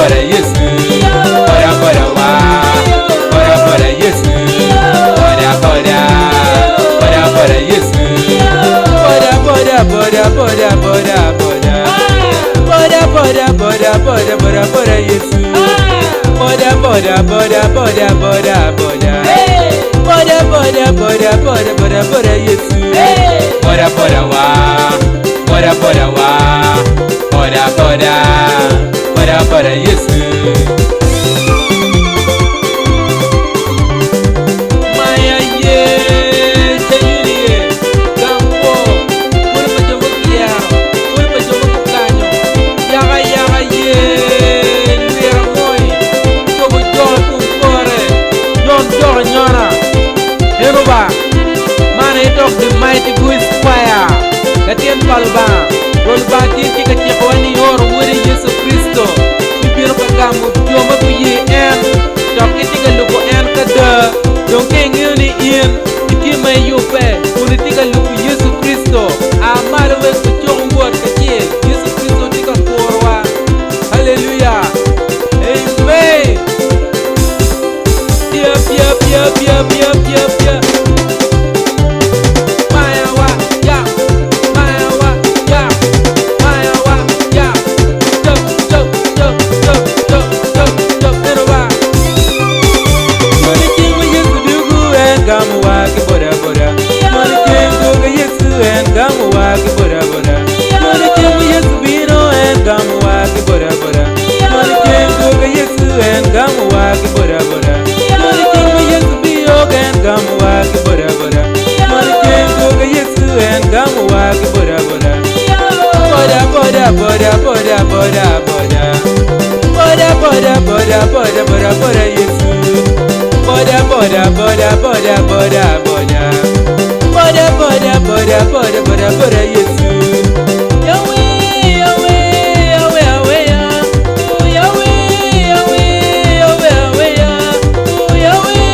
bora Yesu, bora bora wa, bora bora Yesu, bora bora, bora bora Yesu, bora bora bora bora bora bora, bora bora bora bora bora bora Yesu, bora bora bora bora bora bora, bora bora bora bora bora bora Yesu, bora bora wa, bora bora wa, bora bora, bora bora Yesu. Maya ye, tenyurie, gampo, pura pajomo kia, pura pajomo kukanyo, yaga yaga ye, luera moi, jogo jogo kunkore, jogo nyora, heruba, man head of the mighty Bush fire, gatien palba, rolba kiti kachikowani yor wuri Yesu Kristo, bibiro kagamu joma kuye en, chokiti galuko en kada, donke ngini in, iti may yupe, uniti galuko Yesu Kristo, amara we kuchongwar kachie, Yesu Kristo tika korwa, hallelujah, amen. Pia pia pia pia pia pia pia. Bora bora bora bora, bora bora bora bora bora bora Yesu, bora bora bora bora bora bora, bora bora bora bora bora bora Yesu. Yahweh Yahweh Yahweh Yahweh ya, oh Yahweh Yahweh Yahweh Yahweh ya, oh Yahweh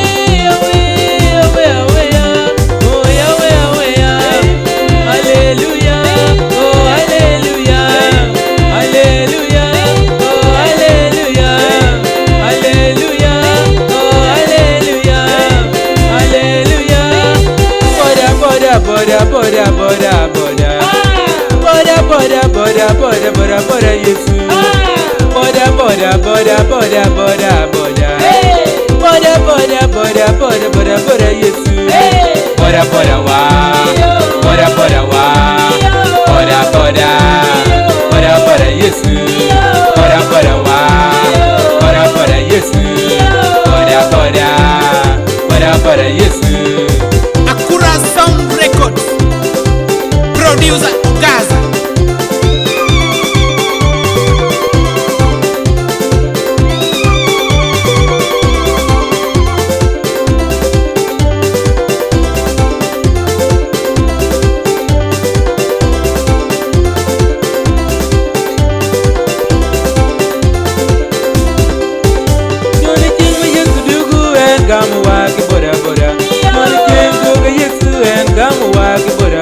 Yahweh Yahweh Yahweh ya, oh Yahweh Yahweh ya, hallelujah. Bora bora bora bora, bora bora bora bora bora bora Yesu, bora bora bora bora bora bora, bora bora bora bora bora bora Yesu, bora bora wa, bora bora wa, bora bora, bora bora Yesu, bora bora wa, bora bora Yesu, bora bora, bora bora Yesu. Akura Sound Records, producer Gaza. Gamu waki bora bora, mani kengo ga Yesu en gamu waki bora